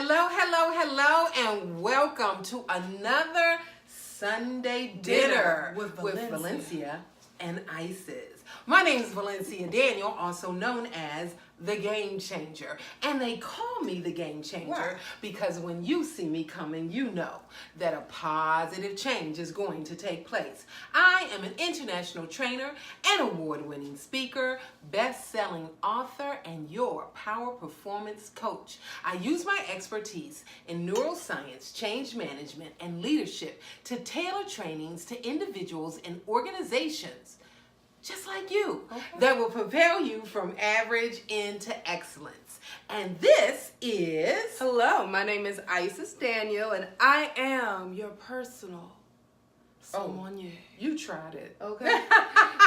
Hello, and welcome to another Sunday dinner with Valencia and Isis. My name is Valencia Daniel, also known as the Game Changer. And they call me the Game Changer because when you see me coming, you know that a positive change is going to take place. I am an international trainer, an award-winning speaker, best-selling author, and your power performance coach. I use my expertise in neuroscience, change management, and leadership to tailor trainings to individuals and organizations just like you, that will propel you from average into excellence. And this is... Hello, my name is Isis Daniel, and I am your personal sommelier. You tried it. Okay.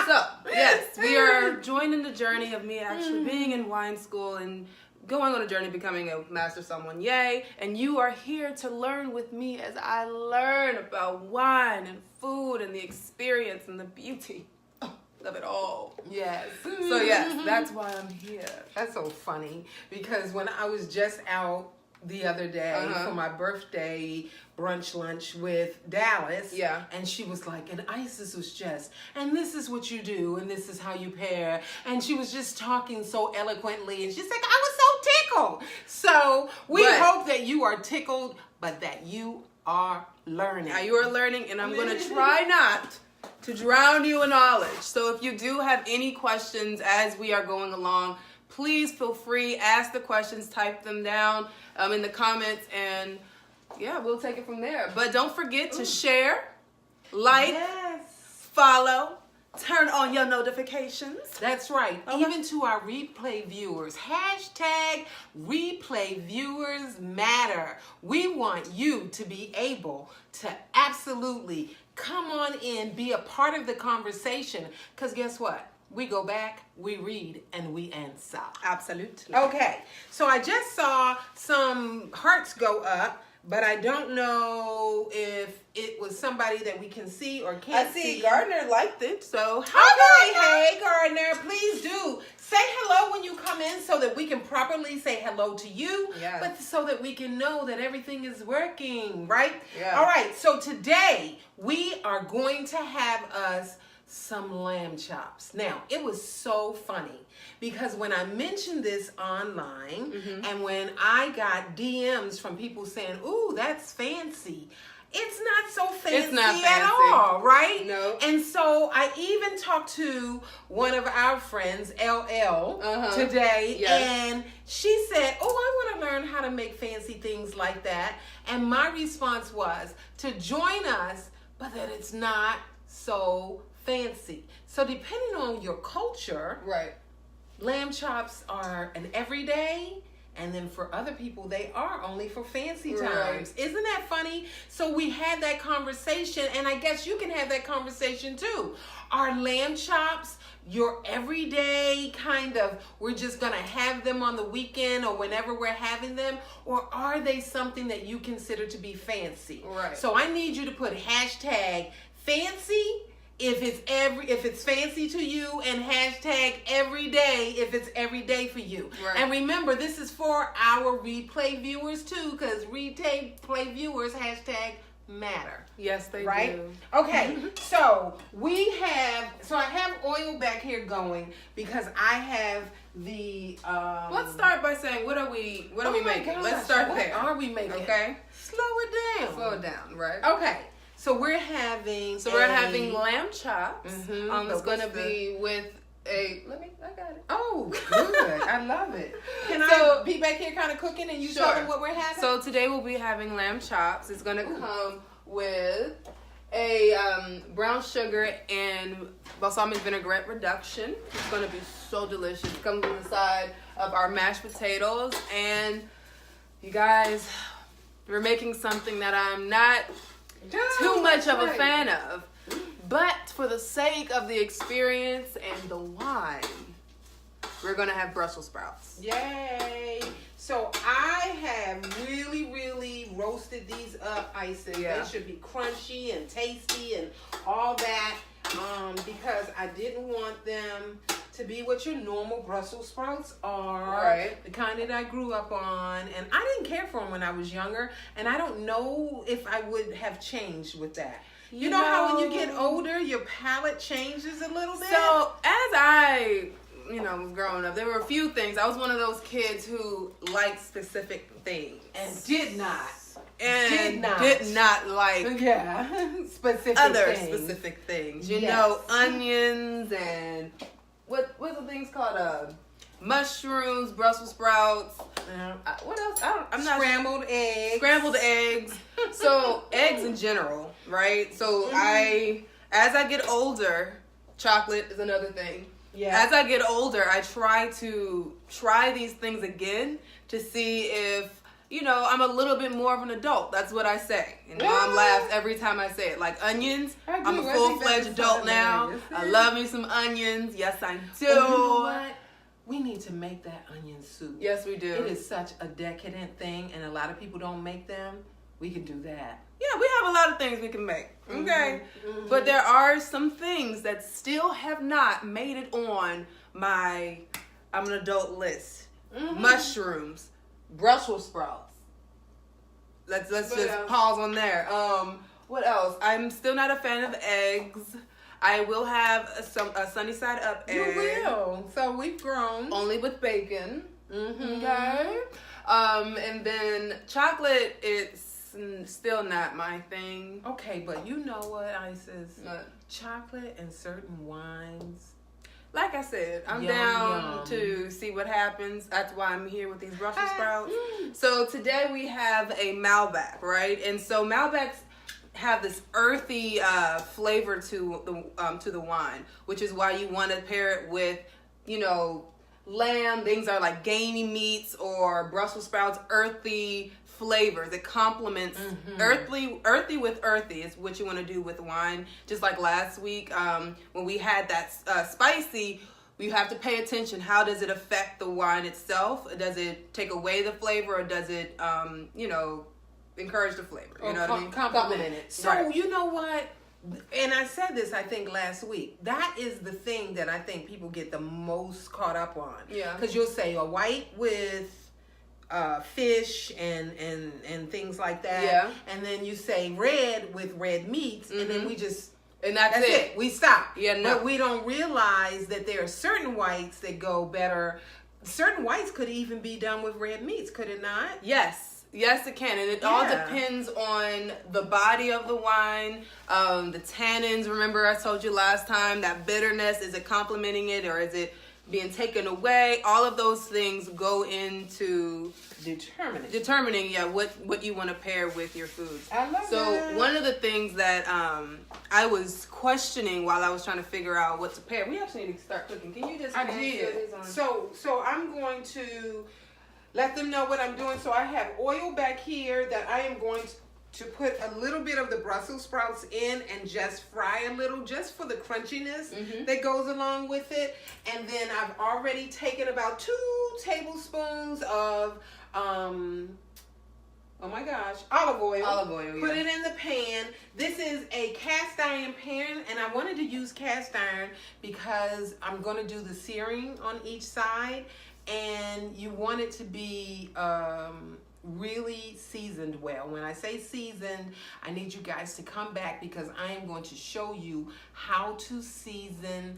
So, yes, we are joining the journey of me actually being in wine school and going on a journey becoming a master sommelier, and you are here to learn with me as I learn about wine and food and the experience and the beauty of it all. Yes. So yes, that's why I'm here. That's so funny because when I was just out the other day for my birthday brunch lunch with Dallas, and she was like, and Isis was just, and this is what you do, and this is how you pair, and she was just talking so eloquently, and she's like, I was so tickled. So we hope that you are tickled, but that you are learning. Now you are learning, and I'm going to try not to drown you in knowledge. So if you do have any questions as we are going along, please feel free, ask the questions, type them down in the comments, and yeah, we'll take it from there. But don't forget to share, like, follow, turn on your notifications. That's right. Even to our replay viewers, hashtag replay viewers matter. We want you to be able to absolutely come on in, be a part of the conversation, because guess what? We go back, we read, and we answer. Absolutely. Okay, so I just saw some hearts go up, but I don't know if it was somebody that we can see or can't see. I see Gardner liked it, so hey Gardner, please do say hello when you come in so that we can properly say hello to you, but so that we can know that everything is working, right? All right, so today we are going to have us some lamb chops. Now, it was so funny because when I mentioned this online and when I got DMs from people saying, ooh, that's fancy, it's not so fancy at all, right? No. And so I even talked to one of our friends, LL, today, and she said, oh, I want to learn how to make fancy things like that. And my response was to join us, but that it's not so fancy. So depending on your culture, lamb chops are an everyday, and then for other people, they are only for fancy times. Isn't that funny? So we had that conversation, and I guess you can have that conversation too. Are lamb chops your everyday kind of, we're just going to have them on the weekend or whenever we're having them, or are they something that you consider to be fancy? So I need you to put hashtag fancy if it's fancy to you, and hashtag everyday if it's everyday for you. And remember, this is for our replay viewers too, because replay viewers hashtag matter. Yes, they do. Okay, so I have oil back here going because I have the let's start by saying what are we making? Gosh, let's start what there. Are we making? Okay. Slow it down, right? Okay. So we're having lamb chops. It's going to be with I got it. Oh, good. I love it. Can I be back here kind of cooking and you tell them what we're having? So today we'll be having lamb chops. It's going to come with a brown sugar and balsamic vinaigrette reduction. It's going to be so delicious. It comes on the side of our mashed potatoes. And you guys, we're making something that I'm not too much of a fan of, but for the sake of the experience and the wine, we're gonna have Brussels sprouts. Yay! So I have really roasted these up, Isis. They should be crunchy and tasty and all that, because I didn't want them to be what your normal Brussels sprouts are. Right. The kind that I grew up on. And I didn't care for them when I was younger. And I don't know if I would have changed with that. You know how when you get older, your palate changes a little bit? So, as I, was growing up, there were a few things. I was one of those kids who liked specific things. And did not like specific other things. specific things. Yes. Onions and what's the things called? Mushrooms, Brussels sprouts. What else? I'm not Scrambled eggs. Scrambled eggs. So eggs in general, right? So as I get older, chocolate is another thing. Yeah. As I get older, I try these things again to see if I'm a little bit more of an adult. That's what I say. And Mom laughs every time I say it. Like onions, I'm a full-fledged adult now. I love me some onions. Yes, I do. Oh, you know what? We need to make that onion soup. Yes, we do. It is such a decadent thing, and a lot of people don't make them. We can do that. Yeah, we have a lot of things we can make. Okay. Mm-hmm. But there are some things that still have not made it on my I'm an adult list. Mm-hmm. Mushrooms, Brussels sprouts. Let's just pause on there. What else? I'm still not a fan of eggs. I will have a sunny side up egg. You will. So we've grown. Only with bacon. Mm-hmm. Okay. And then chocolate, it's still not my thing. Okay, but you know what, Isis? What? Chocolate and certain wines. Like I said, I'm down to see what happens. That's why I'm here with these Brussels sprouts. So today we have a Malbec, right? And so Malbecs have this earthy flavor to the wine, which is why you want to pair it with, lamb. Things are like gamey meats or Brussels sprouts, earthy flavors. It complements earthy with earthy is what you want to do with wine. Just like last week when we had that spicy, you have to pay attention. How does it affect the wine itself? Does it take away the flavor, or does it encourage the flavor? You know what I mean? Complement it. So right. You know what? And I said this, I think, last week. That is the thing that I think people get the most caught up on. Yeah. Because you'll say a white with fish and things like that. Yeah. And then you say red with red meats, and then we just... And that's it. We stop. Yeah, no. But we don't realize that there are certain whites that go better. Certain whites could even be done with red meats, could it not? Yes, it can. And it all depends on the body of the wine, the tannins. Remember I told you last time, that bitterness, is it complementing it or is it being taken away? All of those things go into determining what you want to pair with your foods. I love so that. One of the things that I was questioning while I was trying to figure out what to pair. We actually need to start cooking. Can you just I did. So I'm going to let them know what I'm doing. So I have oil back here that I am going to put a little bit of the Brussels sprouts in and just fry a little, just for the crunchiness that goes along with it. And then I've already taken about 2 tablespoons of olive oil. Put it in the pan. This is a cast iron pan, and I wanted to use cast iron because I'm going to do the searing on each side, and you want it to be really seasoned well. When I say seasoned, I need you guys to come back because I am going to show you how to season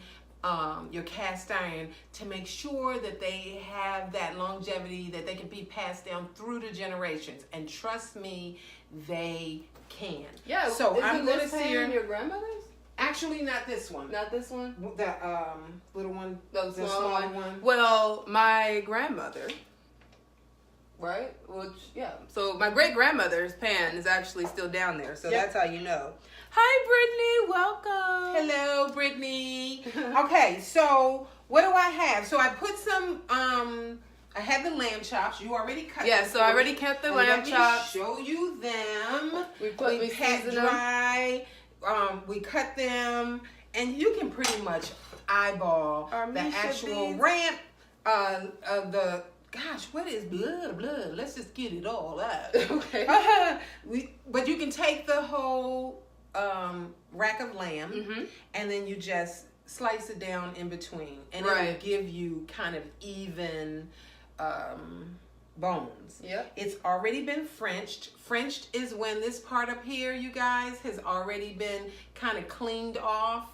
your cast iron to make sure that they have that longevity, that they can be passed down through the generations. And trust me, they can. Yeah. So I'm going to sear your grandmother's. Actually, not this one. Not this one. The little one. The small one. Well, my grandmother. Right? So my great grandmother's pan is actually still down there. So that's how you know. Hi, Brittany. Welcome. Hello, Brittany. Okay, so what do I have? So I put some, I had the lamb chops. You already cut them. Yeah, so I already kept the lamb chops. Show you them. We pat dry. We cut them. And you can pretty much eyeball the actual ramp of the... Gosh, what is blood? Let's just get it all out. Okay. But you can take the whole rack of lamb, and then you just slice it down in between, and Right. it will give you kind of even bones. Yep. It's already been Frenched. Frenched is when this part up here, you guys, has already been kind of cleaned off.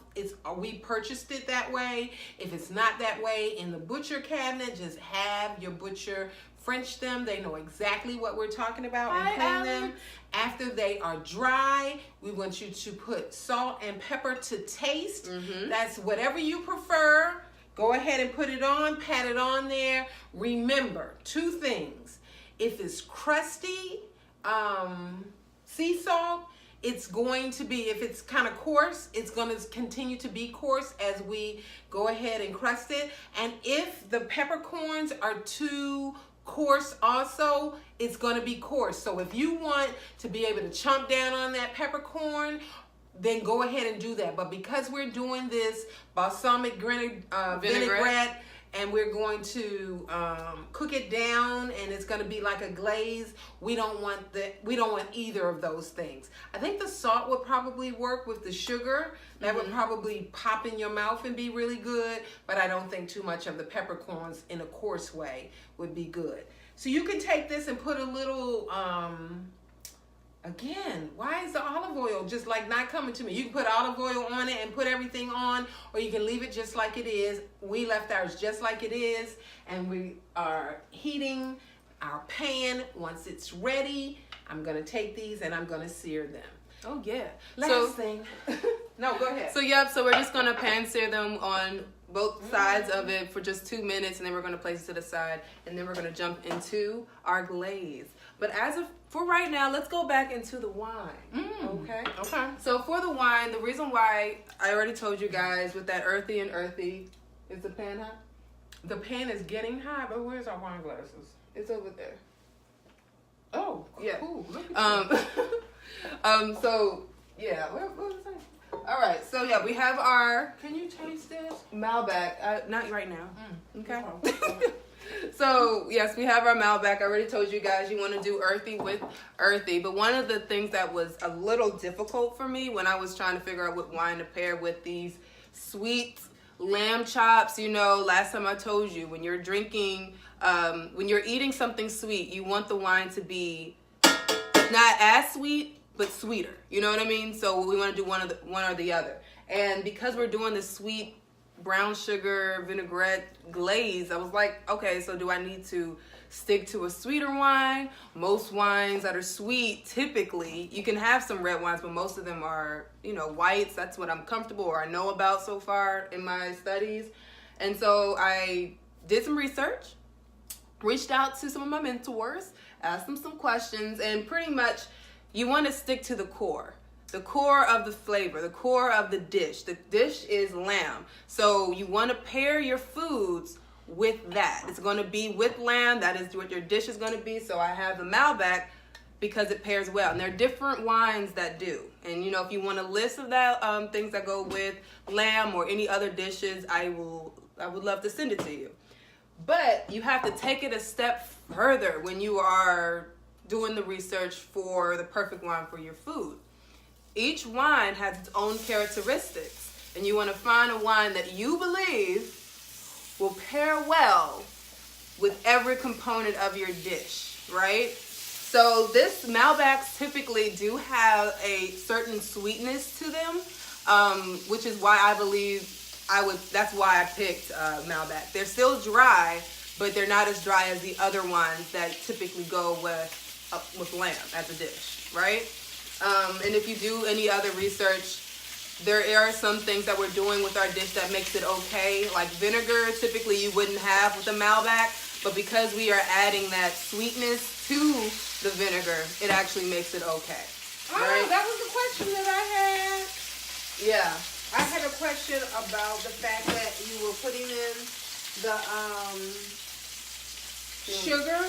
We purchased it that way. If it's not that way, in the butcher cabinet, just have your butcher French them. They know exactly what we're talking about, and clean them. After they are dry, we want you to put salt and pepper to taste. That's whatever you prefer. Go ahead and put it on, pat it on there. Remember, 2 things. If it's crusty sea salt, it's going to be, if it's kind of coarse, it's going to continue to be coarse as we go ahead and crust it. And if the peppercorns are too coarse also, it's going to be coarse. So if you want to be able to chomp down on that peppercorn, then go ahead and do that. But because we're doing this balsamic vinaigrette, and we're going to cook it down, and it's going to be like a glaze, we don't want either of those things. I think the salt would probably work with the sugar. That would probably pop in your mouth and be really good, but I don't think too much of the peppercorns in a coarse way would be good. So you can take this and put a little again, why is the olive oil just like not coming to me? You can put olive oil on it and put everything on, or you can leave it just like it is. We left ours just like it is, and we are heating our pan. Once it's ready, I'm going to take these and I'm going to sear them. Oh, yeah. Last thing. No, go ahead. So, so we're just going to pan sear them on both sides of it for just 2 minutes, and then we're going to place it to the side, and then we're going to jump into our glaze. But for right now, let's go back into the wine. Okay. So for the wine, the reason why I already told you guys with that earthy, is the pan hot? The pan is getting hot, but where's our wine glasses? It's over there. Oh, yeah. Cool. Look at you. So yeah, what was I saying? All right, so yeah, we have our. Can you taste this? Malbec. Not right now. Okay. So yes, we have our Malbec. I already told you guys you want to do earthy with earthy, but one of the things that was a little difficult for me when I was trying to figure out what wine to pair with these sweet lamb chops, last time I told you, when you're drinking, when you're eating something sweet, you want the wine to be not as sweet, but sweeter. You know what I mean? So we want to do one or the other. And because we're doing the sweet brown sugar vinaigrette glaze, I was like, okay, so do I need to stick to a sweeter wine? Most wines that are sweet, typically, you can have some red wines, but most of them are, whites. That's what I'm comfortable or I know about so far in my studies. And so I did some research, reached out to some of my mentors, asked them some questions, and pretty much you want to stick to the core. The core of the flavor, the core of the dish. The dish is lamb. So you want to pair your foods with that. It's going to be with lamb. That is what your dish is going to be. So I have the Malbec because it pairs well. And there are different wines that do. And, if you want a list of that things that go with lamb or any other dishes, I would love to send it to you. But you have to take it a step further when you are doing the research for the perfect wine for your food. Each wine has its own characteristics, and you want to find a wine that you believe will pair well with every component of your dish, right? So this Malbecs typically do have a certain sweetness to them, which is why I believe that's why I picked Malbec. They're still dry, but they're not as dry as the other wines that typically go with lamb as a dish, right? And if you do any other research, there are some things that we're doing with our dish that makes it okay. Like vinegar, typically you wouldn't have with a Malbec, but because we are adding that sweetness to the vinegar, it actually makes it okay. Right? That was the question that I had. Yeah. I had a question about the fact that you were putting in the sugar.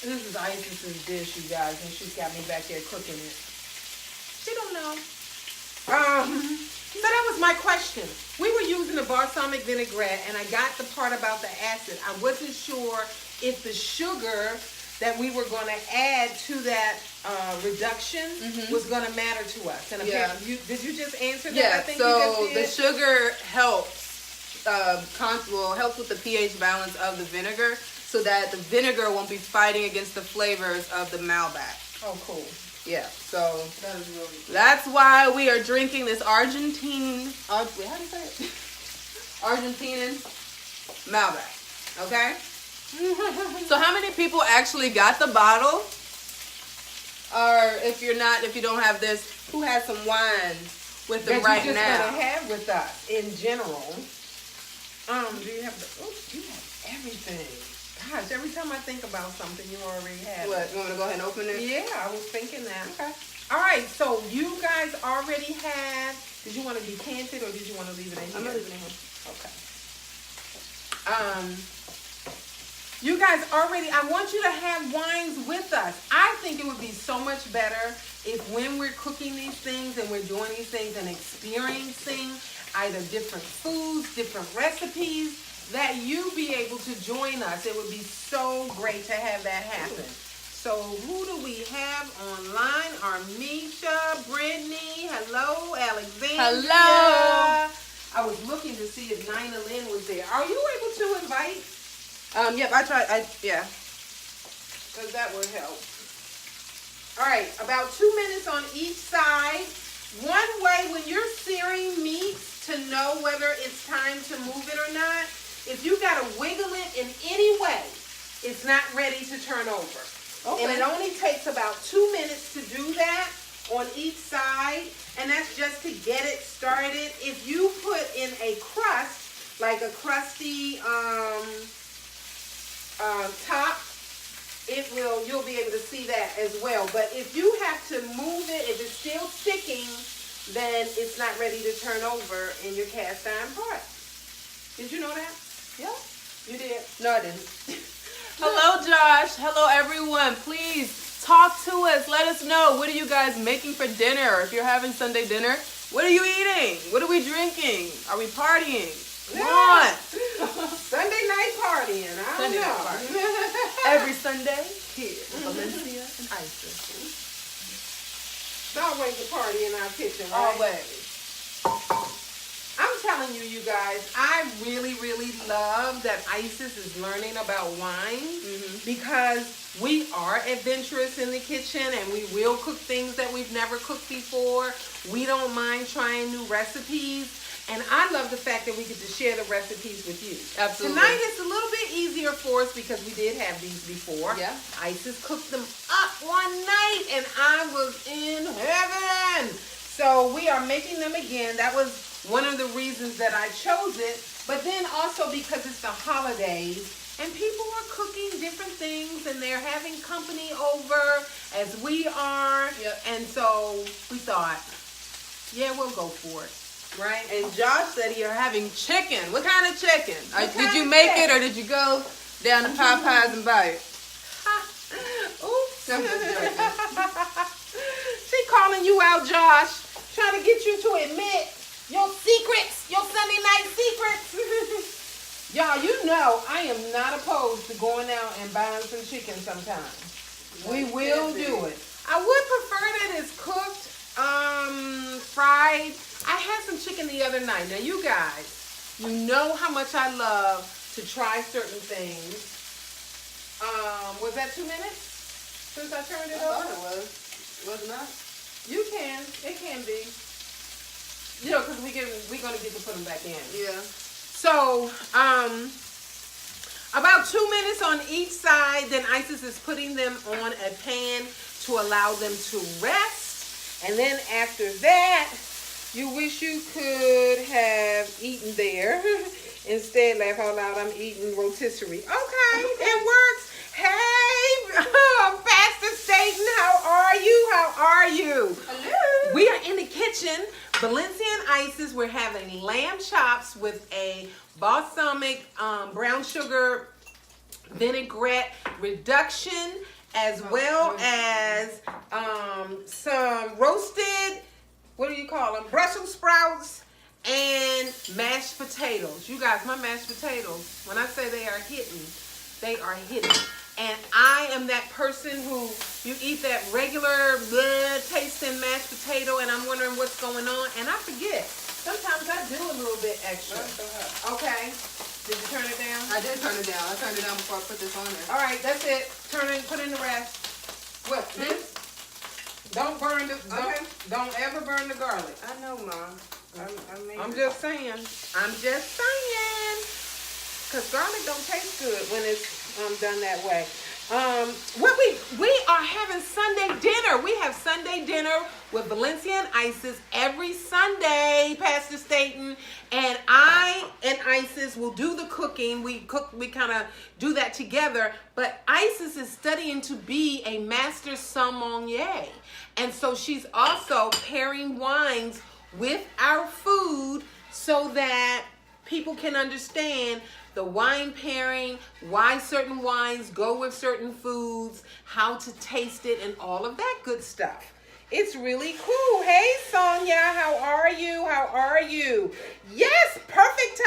This is Isis's dish, you guys, and she's got me back there cooking it. She don't know. So that was my question. We were using the balsamic vinaigrette, and I got the part about the acid. I wasn't sure if the sugar that we were going to add to that reduction was going to matter to us. And did you just answer that? Yeah. I think So the sugar helps helps with the pH balance of the vinegar, so that the vinegar won't be fighting against the flavors of the Malbec. Oh, cool. Yeah, so that is really cool. That's why we are drinking this how do you say it? Argentinian Malbec. Okay? So how many people actually got the bottle? Or if you don't have this, who has some wine with them right now? That you're just gonna have with us in general. Do you have you have everything. Gosh, every time I think about something, you already have What, it. you want me to go ahead and open it? Yeah, I was thinking that. Okay. All right, so you guys already have, did you want to decant it or did you want to leave it in here? I'm going to leave it in here. Okay. You guys already, I want you to have wines with us. I think it would be so much better if when we're cooking these things and we're doing these things and experiencing either different foods, different recipes, that you be able to join us. It would be so great to have that happen. So who do we have online? Armisha, Brittany, hello, Alexandria. Hello. I was looking to see if Nina Lynn was there. Are you able to invite? Yep, I tried. Yeah. Because that would help. All right, about 2 minutes on each side. One way when you're searing meat to know whether it's time to move it or not, if you got to wiggle it in any way, it's not ready to turn over. Okay. And it only takes about 2 minutes to do that on each side, and that's just to get it started. If you put in a crust, like a crusty top, you'll be able to see that as well. But if you have to move it, if it's still sticking, then it's not ready to turn over in your cast iron pot. Did you know that? Yeah, you did. No, I didn't. Hello, Josh. Hello, everyone. Please talk to us. Let us know. What are you guys making for dinner? If you're having Sunday dinner, what are you eating? What are we drinking? Are we partying? Come on. Sunday night partying. I don't know. Every Sunday here in Valencia and Isis. It's always a party in our kitchen, right? Always. I'm telling you, you guys, I really, really love that Isis is learning about wine because we are adventurous in the kitchen and we will cook things that we've never cooked before. We don't mind trying new recipes. And I love the fact that we get to share the recipes with you. Absolutely. Tonight it's a little bit easier for us because we did have these before. Yeah. Isis cooked them up one night and I was in heaven. So we are making them again. That was one of the reasons that I chose it. But then also because it's the holidays and people are cooking different things and they're having company over as we are. Yep. And so we thought, yeah, we'll go for it. Right? And Josh said you're having chicken. What kind of chicken? Did you make it or did you go down to Popeyes and buy it? Oops. She calling you out, Josh. Trying to get you to admit your secrets, your Sunday night secrets. Y'all, you know I am not opposed to going out and buying some chicken sometimes. We will do it. I would prefer that it's cooked, fried. I had some chicken the other night. Now, you guys, you know how much I love to try certain things. Was that 2 minutes since I turned it over? I thought it was. Was it not? You can. It can be. You know, because we're going to get to put them back in. Yeah. So, about 2 minutes on each side. Then Isis is putting them on a pan to allow them to rest. And then after that, you wish you could have eaten there. Instead, laugh out loud, I'm eating rotisserie. Okay, it works. Hey, Pastor Satan, how are you? How are you? Hello. We are in the kitchen. Valencia and Isis, we're having lamb chops with a balsamic brown sugar vinaigrette reduction, as well as some roasted, what do you call them? Brussels sprouts and mashed potatoes. You guys, my mashed potatoes, when I say they are hitting, they are hitting. And I am that person who you eat that regular tasting mashed potato and I'm wondering what's going on and I forget. Sometimes I do a little bit extra. Okay. Did you turn it down? I did turn it down. I turned it down before I put this on there. All right, that's it. Put in the rest. What? This? Don't burn the. Don't ever burn the garlic. I know, Mom. I'm just saying. Cause garlic don't taste good when it's done that way. We are having Sunday dinner. We have Sunday dinner with Valencia and Isis every Sunday, Pastor Staten. And I and Isis will do the cooking. We kind of do that together. But Isis is studying to be a master sommelier. And so she's also pairing wines with our food so that people can understand the wine pairing, why certain wines go with certain foods, how to taste it, and all of that good stuff. It's really cool. Hey, Sonia, how are you? How are you? Yes, perfect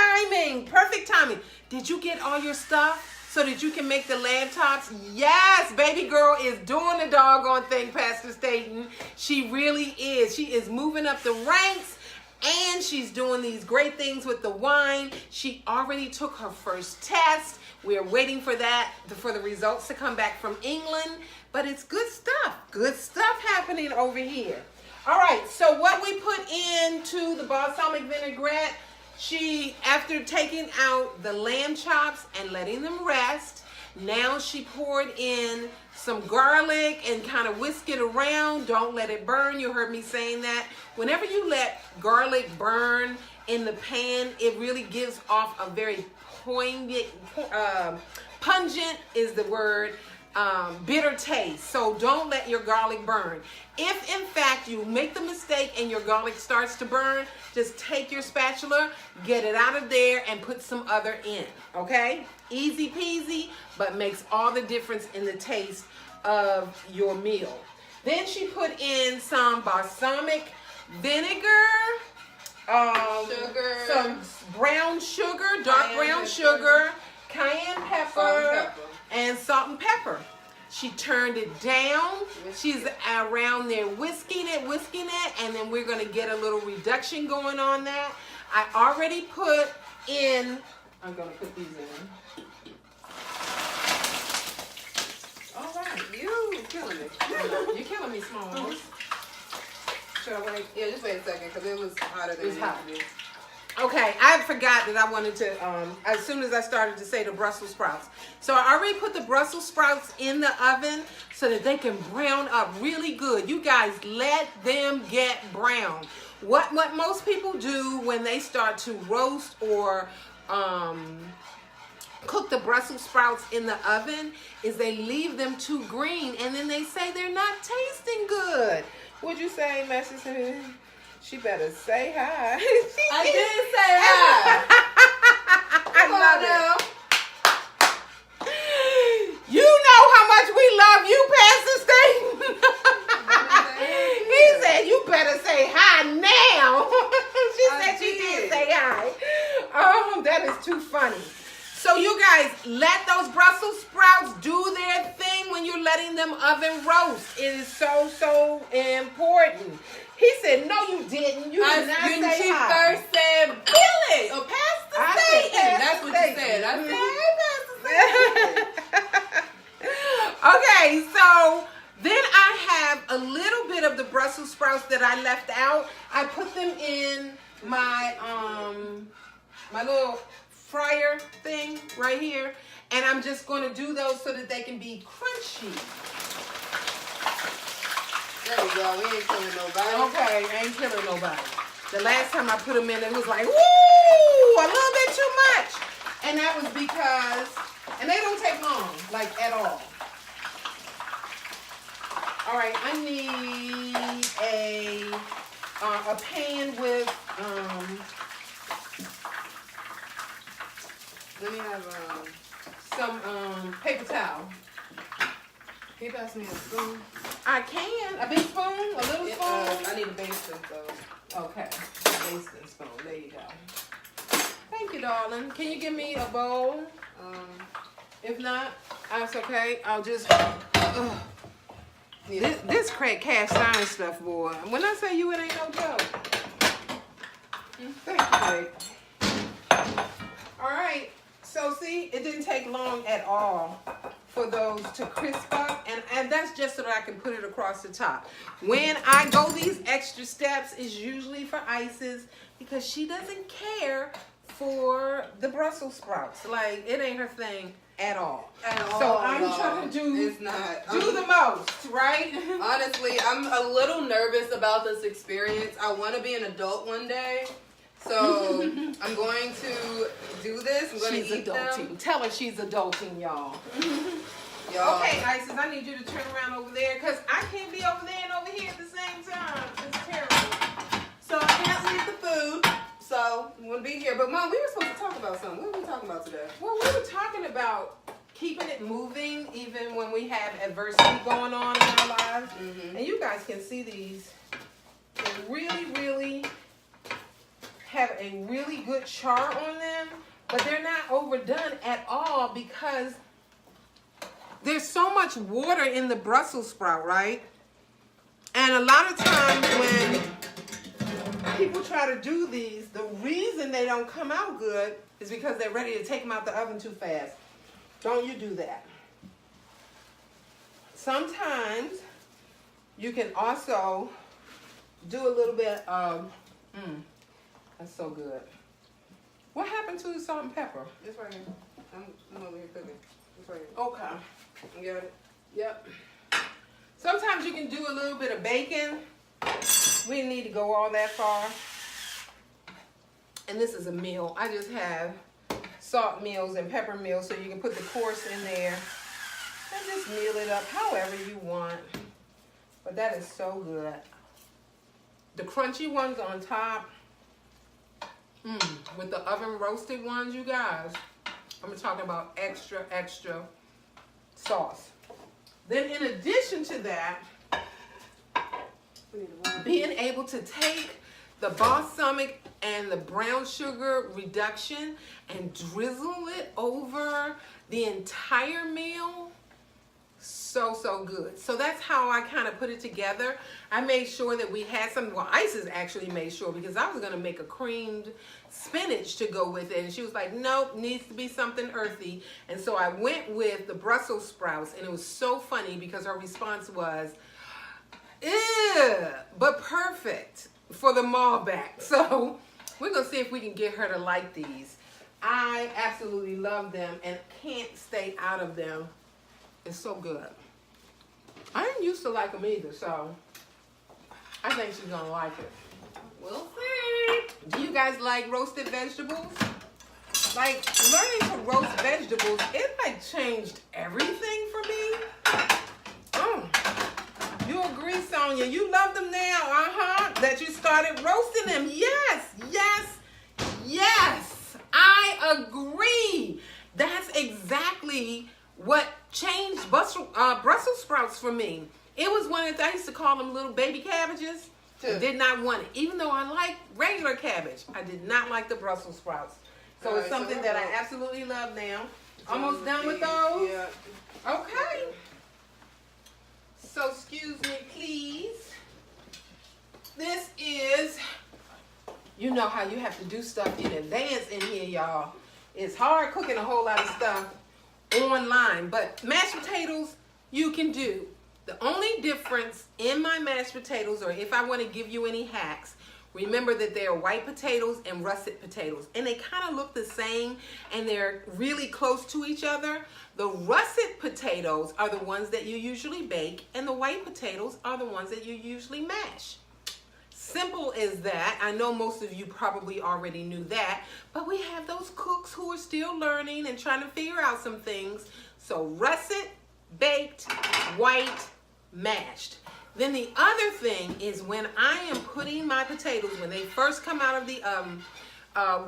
timing. Did you get all your stuff so that you can make the lamb chops? Yes, baby girl is doing the doggone thing, Pastor Staten. She really is. She is moving up the ranks. And she's doing these great things with the wine. She already took her first test. We're waiting for the results to come back from England. But it's good stuff. Good stuff happening over here. All right, so what we put into the balsamic vinaigrette, after taking out the lamb chops and letting them rest, now she poured in some garlic and kind of whisk it around. Don't let it burn. You heard me saying that. Whenever you let garlic burn in the pan, it really gives off a very poignant, pungent is the word, bitter taste. So don't let your garlic burn. If in fact you make the mistake and your garlic starts to burn, just take your spatula, get it out of there and put some other in, okay? Easy peasy, but makes all the difference in the taste of your meal. Then she put in some balsamic vinegar, some brown sugar, dark brown sugar, cayenne pepper, and salt and pepper. She turned it down. She's around there whisking it, and then we're going to get a little reduction going on that. I already put in, I'm going to put these in. All right, you're killing me. You're killing me, Smalls. Should I wait? Yeah, just wait a second, because it was hotter than it hot. used to be. Okay, I forgot that I wanted to, as soon as I started to say the Brussels sprouts. So I already put the Brussels sprouts in the oven so that they can brown up really good. You guys, let them get brown. What most people do when they start to roast or cook the Brussels sprouts in the oven is they leave them too green and then they say they're not tasting good. What'd you say, Messy? She better say hi. I did say hi. I love it. You know how much we love you, Pastor Staten. He said you better say hi now. She did say hi. Oh, that is too funny. So you guys, let those Brussels sprouts do their thing when you're letting them oven roast. It is so important. He said, no, you didn't. You did not say hi. She first said, Billy, or Pastor Staten. That's what you said. I said, hey, Pastor Staten. Okay, so then I have a little bit of the Brussels sprouts that I left out. I put them in my my little fryer thing right here, and I'm just going to do those so that they can be crunchy. There we go. We ain't killing nobody. Okay, I ain't killing nobody. The last time I put them in, it was like, woo, a little bit too much. And that was because, and they don't take long, like at all. All right, I need a pan with, let me have some paper towel. Can you pass me a spoon? I can. A big spoon? A little spoon? I need a basin, so. Okay. A basin spoon. There you go. Thank you, darling. Can you give me a bowl? If not, That's okay. I'll just. This crack cast iron stuff, boy. When I say you, it ain't no joke. Thank you, babe. All right. So see, it didn't take long at all for those to crisp up, and that's just so that I can put it across the top. When I go these extra steps is usually for Isis because she doesn't care for the Brussels sprouts. Like, it ain't her thing at all. So I'm trying to do the most, right? Honestly, I'm a little nervous about this experience. I want to be an adult one day. So I'm going to do this. I'm going to eat adulting. them. Tell her she's adulting, y'all. Okay, Isis, I need you to turn around over there because I can't be over there and over here at the same time. It's terrible. So I can't leave the food. So I'm going to be here. But Mom, we were supposed to talk about something. What were we talking about today? Well, we were talking about keeping it moving even when we have adversity going on in our lives. And you guys can see these. They really, really have a really good char on them, but they're not overdone at all because there's so much water in the Brussels sprout, right? And a lot of times when people try to do these, the reason they don't come out good is because they're ready to take them out the oven too fast. Don't you do that. Sometimes you can also do a little bit of, that's so good. What happened to the salt and pepper? It's right here. I'm over here cooking. It's right here. Okay. You got it? Yep. Sometimes you can do a little bit of bacon. We didn't need to go all that far. And this is a meal. I just have salt meals and pepper meals so you can put the course in there and just meal it up however you want. But that is so good. The crunchy ones on top, with the oven roasted ones, you guys, I'm talking about extra, extra sauce. Then in addition to that, being able to take the balsamic and the brown sugar reduction and drizzle it over the entire meal, so good. So that's how I kind of put it together. I made sure that we had some, well, Isis actually made sure because I was going to make a creamed spinach to go with it. And she was like, nope, needs to be something earthy. And so I went with the Brussels sprouts, and it was so funny because her response was, ew, but perfect for the Malbec. So we're going to see if we can get her to like these. I absolutely love them and can't stay out of them. It's so good. I didn't used to like them either, so I think she's gonna like it. We'll see. Do you guys like roasted vegetables? Like, learning to roast vegetables, it like changed everything for me. You agree, Sonia? You love them now, that you started roasting them. Yes, yes, yes. I agree. That's exactly what changed Brussels sprouts for me. It was one of the, I used to call them little baby cabbages. I did not want it. Even though I like regular cabbage, I did not like the Brussels sprouts. So it's something that I absolutely love now. Almost done with those? Yeah. Okay. So excuse me, please. This is, you know how you have to do stuff in advance in here, y'all. It's hard cooking a whole lot of stuff online, but mashed potatoes you can do. The only difference in my mashed potatoes, or if I want to give you any hacks, remember that they are white potatoes and russet potatoes, and they kind of look the same and they're really close to each other. The russet potatoes are the ones that you usually bake, and the white potatoes are the ones that you usually mash. Simple as that. I know most of you probably already knew that, but we have those cooks who are still learning and trying to figure out some things. So russet, baked, white, mashed. Then the other thing is when I am putting my potatoes, when they first come out of the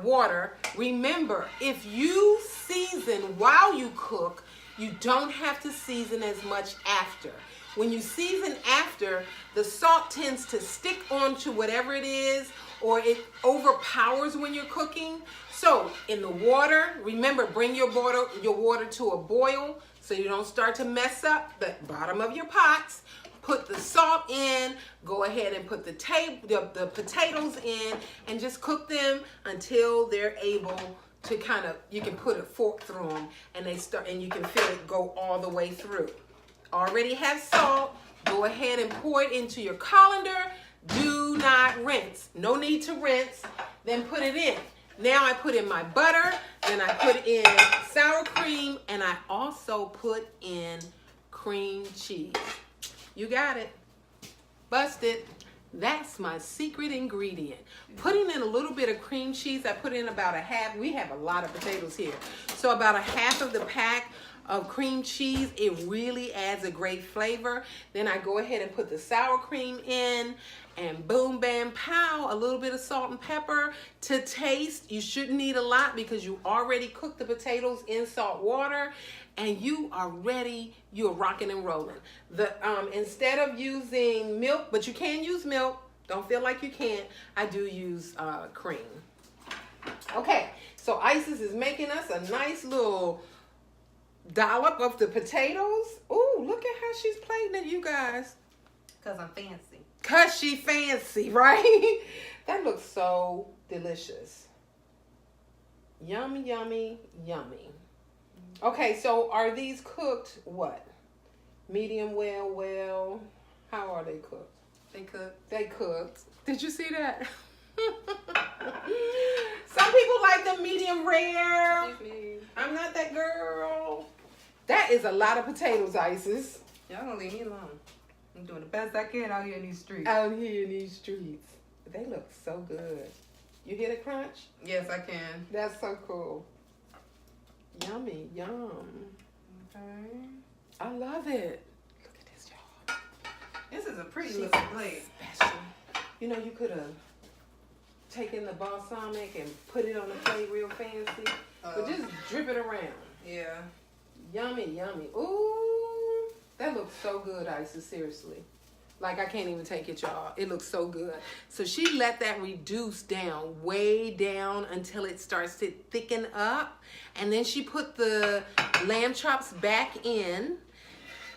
water, remember, if you season while you cook, you don't have to season as much after. When you season after, the salt tends to stick onto whatever it is, or it overpowers when you're cooking. So in the water, remember, bring your water to a boil so so you don't start to mess up the bottom of your pots. Put the salt in, go ahead and put the potatoes in, and just cook them until they're able to kind of, you can put a fork through them and you can feel it go all the way through. Already have salt, go ahead and pour it into your colander. Do not rinse. No need to rinse. Then put it in. Now I put in my butter, then I put in sour cream, and I also put in cream cheese. You got it. Busted. That's my secret ingredient. Putting in a little bit of cream cheese. I put in about a half. We have a lot of potatoes here. So about a half of the pack of cream cheese. It really adds a great flavor. Then I go ahead and put the sour cream in. And boom, bam, pow, a little bit of salt and pepper to taste. You shouldn't need a lot because you already cooked the potatoes in salt water. And you are ready. You are rocking and rolling. Instead of using milk, but you can use milk. Don't feel like you can't. I do use cream. Okay, so Isis is making us a nice little dollop of the potatoes. Ooh, look at how she's plating it, you guys. Because I'm fancy. Because she fancy, right? That looks so delicious. Yummy, yummy, yummy. Okay, so are these cooked what? Medium well? How are they cooked? They cooked. Did you see that? Some people like them medium rare. I'm not that girl. That is a lot of potatoes, Isis. Y'all gonna leave me alone. I'm doing the best I can out here in these streets. They look so good. You hear the crunch? Yes, I can. That's so cool. Yummy, yum. Okay. I love it. Look at this, y'all. This is a pretty little plate. Special. You know, you could have taken the balsamic and put it on the plate real fancy. But just drip it around. Yeah. Yummy, yummy. Ooh. That looks so good, Isis, seriously. Like, I can't even take it, y'all. It looks so good. So she let that reduce down, way down, until it starts to thicken up. And then she put the lamb chops back in.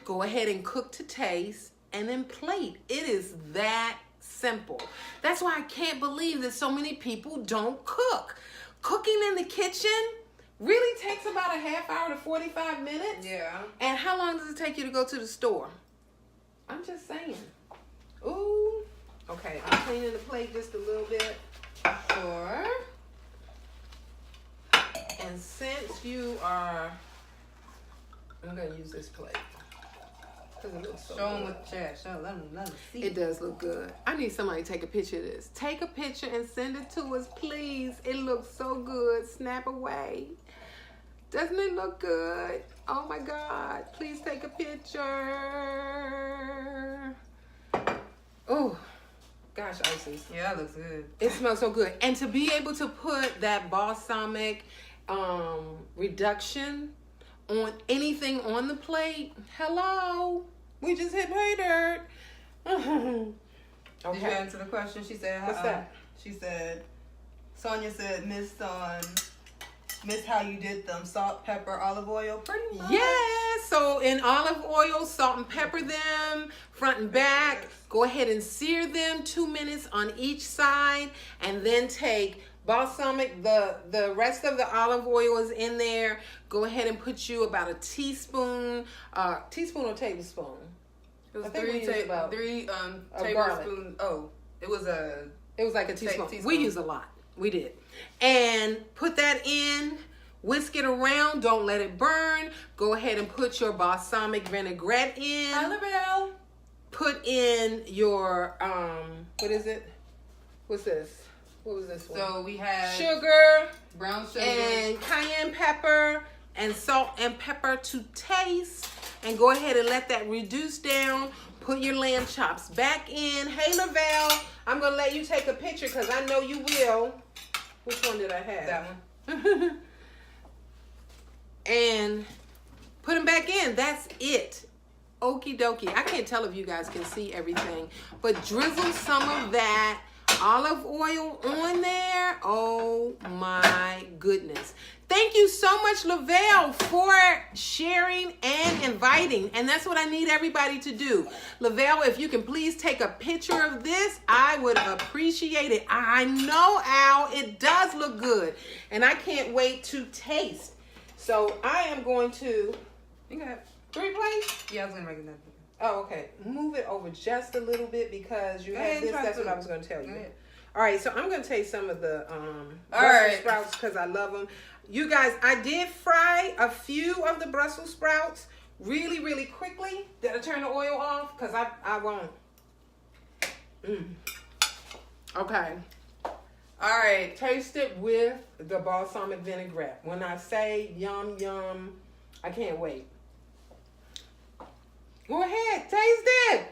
Go ahead and cook to taste. And then plate. It is that simple. That's why I can't believe that so many people don't cook. Cooking in the kitchen really takes about a half hour to 45 minutes. Yeah. And how long does it take you to go to the store? I'm just saying. Ooh. Okay, I'm cleaning the plate just a little bit. Sure. And since you are, I'm going to use this plate. Because it looks so Show them good. with the chat. Show them. Let them see. It does look good. I need somebody to take a picture of this. Take a picture and send it to us, please. It looks so good. Snap away. Doesn't it look good? Oh my God. Please take a picture. Oh, gosh, Isis. Yeah, that looks good. It smells so good. And to be able to put that balsamic reduction on anything on the plate, hello. We just hit pay dirt. Okay. Did you answer the question? She said, What's that? She said, Sonia said, Miss how you did them, salt, pepper, olive oil, pretty much. Yeah, so in olive oil, salt and pepper them front and back. Go ahead and sear them 2 minutes on each side, and then take balsamic. The rest of the olive oil is in there. Go ahead and put you about a teaspoon or tablespoon. It was I think we used about three of tablespoons. Oh, it was like a teaspoon. teaspoon. We use a lot. We did. And put that in. Whisk it around. Don't let it burn. Go ahead and put your balsamic vinaigrette in. Bell. Put in your what is it? What's this? What was this one? So we had sugar, brown sugar, and cayenne pepper, and salt and pepper to taste. And go ahead and let that reduce down. Put your lamb chops back in. Hey, Lavelle, I'm going to let you take a picture because I know you will. Which one did I have? that one. And put them back in. That's it. Okie dokie. I can't tell if you guys can see everything. But drizzle some of that olive oil on there. Oh my goodness. Thank you so much, Lavelle, for sharing and inviting. And that's what I need everybody to do. Lavelle, if you can please take a picture of this, I would appreciate it. I know, Al, it does look good. And I can't wait to taste. So I am going to... You got 3 plates? Yeah, I was gonna make it. Oh, okay. Move it over just a little bit because you have this. That's what I was going to tell you. All right, so I'm going to taste some of the Brussels sprouts because I love them. You guys, I did fry a few of the Brussels sprouts really, really quickly. Did I turn the oil off? Because I won't. Okay. All right, taste it with the balsamic vinaigrette. When I say yum, yum, I can't wait. Go ahead, taste it.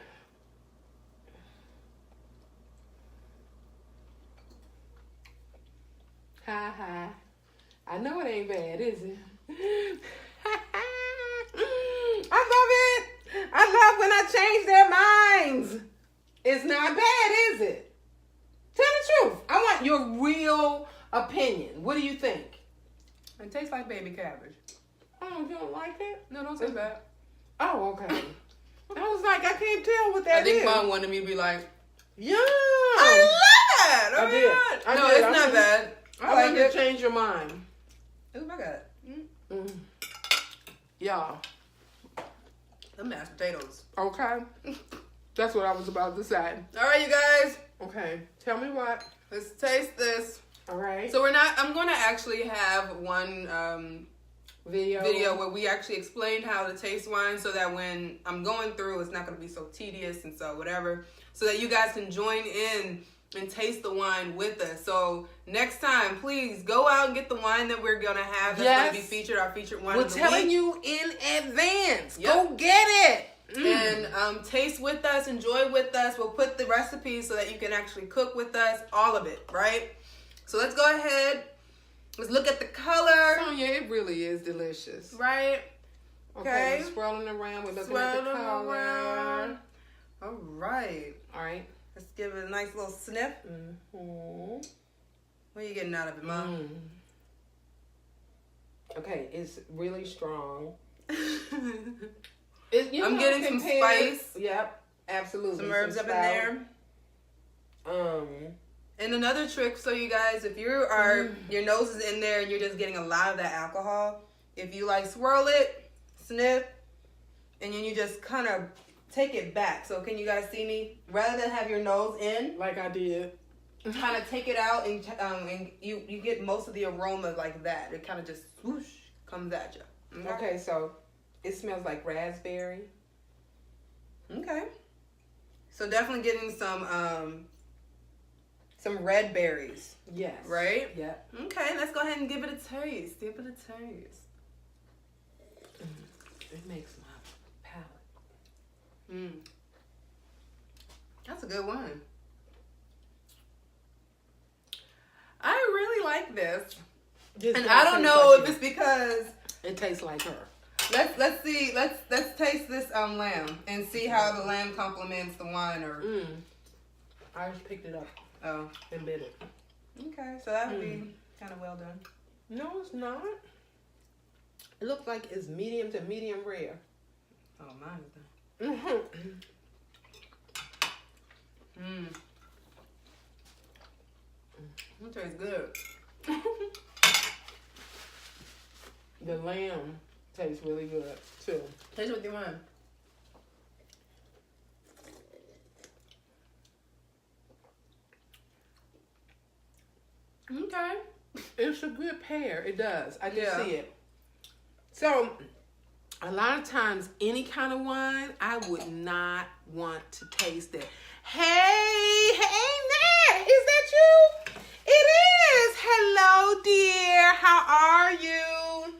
Ha ha. I know it ain't bad, is it? I love it. I love when I change their minds. It's not bad, is it? Tell the truth. I want your real opinion. What do you think? It tastes like baby cabbage. Oh, you don't like it? No, don't say that. Oh, okay. I was like, I can't tell what that is. I think Mom wanted me to be like, yum. I love that. I did. No, it's not bad. I like to change your mind. Oh my God. Y'all. Them mashed potatoes. Okay. That's what I was about to say. All right, you guys. Okay. Tell me what. Let's taste this. All right. So I'm going to actually have one video where we actually explained how to taste wine so that when I'm going through, it's not going to be so tedious and so whatever. So that you guys can join in and taste the wine with us. So next time, please go out and get the wine that we're going to have. That's going to be featured, our featured wine of the week. We're telling you in advance. Yep. Go get it. And taste with us, enjoy with us. We'll put the recipes so that you can actually cook with us, all of it, right? So let's go ahead. Let's look at the color. Sonia, it really is delicious. Right? Okay. We're swirling around. We're looking at the color. Around. All right. All right. Let's give it a nice little sniff. What are you getting out of it, Mom? Okay, it's really strong. I'm getting some spice. Yep, absolutely. Some herbs up in there. And another trick, so you guys, if your nose is in there and you're just getting a lot of that alcohol, if you like swirl it, sniff, and then you just kind of take it back. So can you guys see me? Rather than have your nose in, like I did, kind of take it out and you get most of the aroma like that. It kind of just swoosh comes at you. Okay, so it smells like raspberry. Okay. So definitely getting some red berries. Yes. Right? Yeah. Okay, let's go ahead and give it a taste. Give it a taste. It makes my palate. That's a good one. I really like this. And I don't know if it's because it tastes like her. Let's see. Let's taste this lamb and see how the lamb complements the wine. Or I just picked it up. Oh, and bit it. Okay, so that would be kind of well done. No, it's not. It looks like it's medium to medium rare. Oh, mine is done. It tastes good. The lamb tastes really good too. Taste with your wine. Okay. It's a good pair. It does. I can see it. So, a lot of times, any kind of wine, I would not want to taste it. Hey, Nat, is that you? It is. Hello, dear. How are you?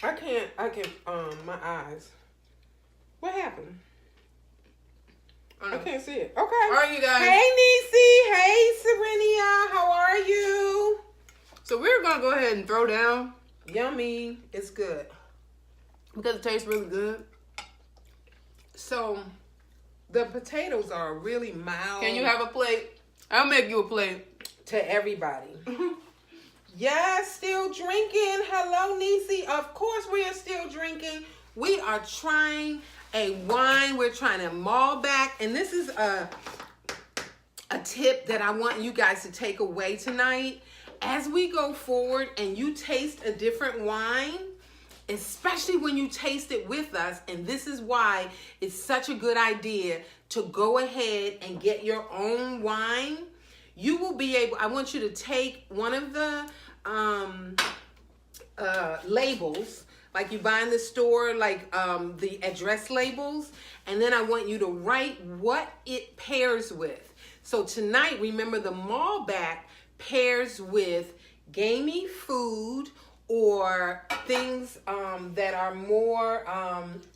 I can't, my eyes. What happened? I can't see it. Okay. All right, you guys. Hey, Niecy. Hey, Serenia. How are you? So we're going to go ahead and throw down. Yummy. It's good. Because it tastes really good. So, The potatoes are really mild. Can you have a plate? I'll make you a plate. To everybody. Yes, still drinking. Hello, Nisi. Of course we are still drinking. We are trying a wine. We're trying a Malbec. And this is a tip that I want you guys to take away tonight. As we go forward and you taste a different wine, especially when you taste it with us, and this is why it's such a good idea to go ahead and get your own wine. You will be able, I want you to take one of the labels, like you buy in the store, like the address labels, and then I want you to write what it pairs with. So tonight, remember, the Malbec pairs with gamey food or things that are more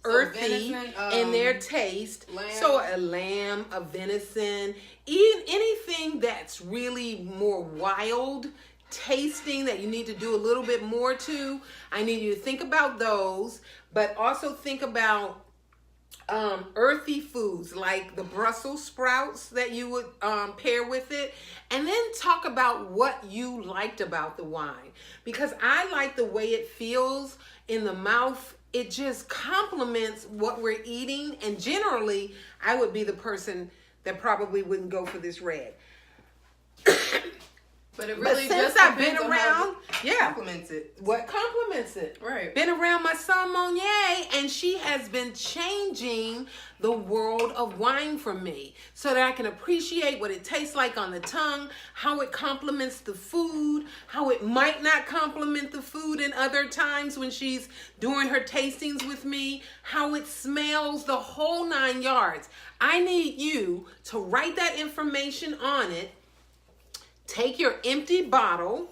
earthy venison, in their taste. Lamb. So a lamb, a venison, anything that's really more wild tasting that you need to do a little bit more to. I need you to think about those, but also think about earthy foods like the Brussels sprouts that you would pair with it, and then talk about what you liked about the wine, because I like the way it feels in the mouth. It just complements what we're eating, and generally I would be the person that probably wouldn't go for this red. But it really but since just I've been around, complements it. What complements it? Right. Been around my son Monier, and she has been changing the world of wine for me so that I can appreciate what it tastes like on the tongue, how it complements the food, how it might not complement the food in other times when she's doing her tastings with me, how it smells, the whole 9 yards. I need you to write that information on it. Take your empty bottle,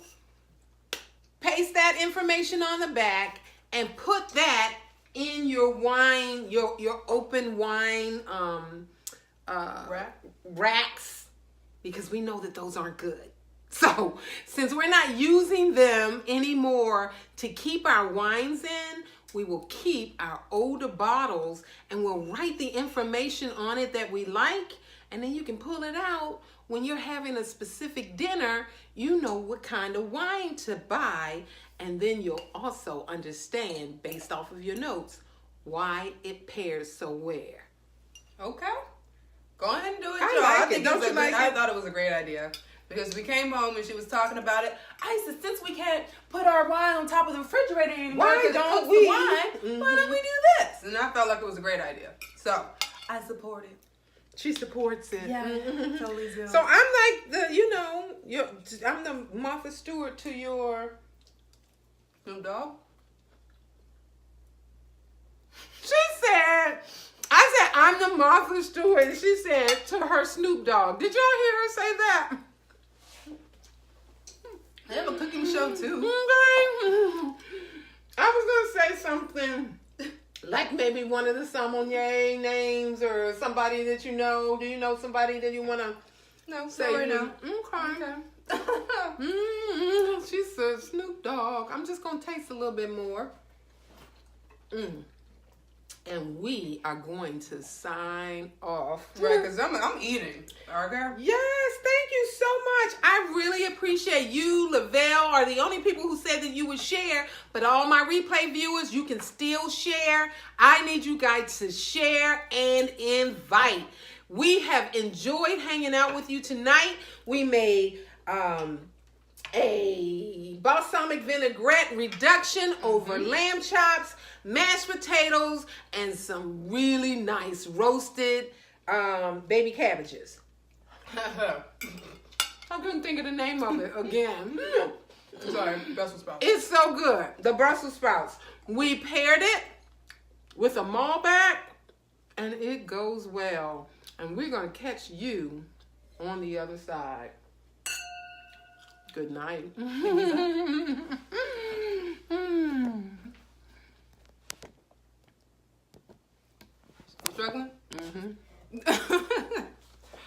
paste that information on the back, and put that in your wine, your open wine racks, because we know that those aren't good. So since we're not using them anymore to keep our wines in, we will keep our older bottles and we'll write the information on it that we like, and then you can pull it out. When you're having a specific dinner, you know what kind of wine to buy, and then you'll also understand, based off of your notes, why it pairs so well. Okay. Go ahead and do it, I y'all. like it. Don't you like it? I thought it was a great idea. Because we came home and she was talking about it. I said, since we can't put our wine on top of the refrigerator anymore, why don't we? Why don't we do this? And I felt like it was a great idea. So I support it. She supports it. Yeah, totally do. So I'm like I'm the Martha Stewart to your Snoop Dogg. I said, I'm the Martha Stewart. And she said to her Snoop Dogg. Did y'all hear her say that? They have a cooking show too. I was going to say something like maybe one of the sommelier names or somebody that you know. Do you know somebody that you want to say? Right now. Okay. She said Snoop Dogg. I'm just going to taste a little bit more. And we are going to sign off. Right, because I'm eating. Okay? Yes, thank you so much. I really appreciate you. Lavelle are the only people who said that you would share. But all my replay viewers, you can still share. I need you guys to share and invite. We have enjoyed hanging out with you tonight. We made a balsamic vinaigrette reduction over lamb chops, mashed potatoes, and some really nice roasted baby cabbages. I couldn't think of the name of it again. Sorry, Brussels sprouts. It's so good. The Brussels sprouts. We paired it with a Malbec, and it goes well. And we're going to catch you on the other side. Good night. Struggling?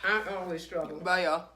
I always struggle. Bye, y'all.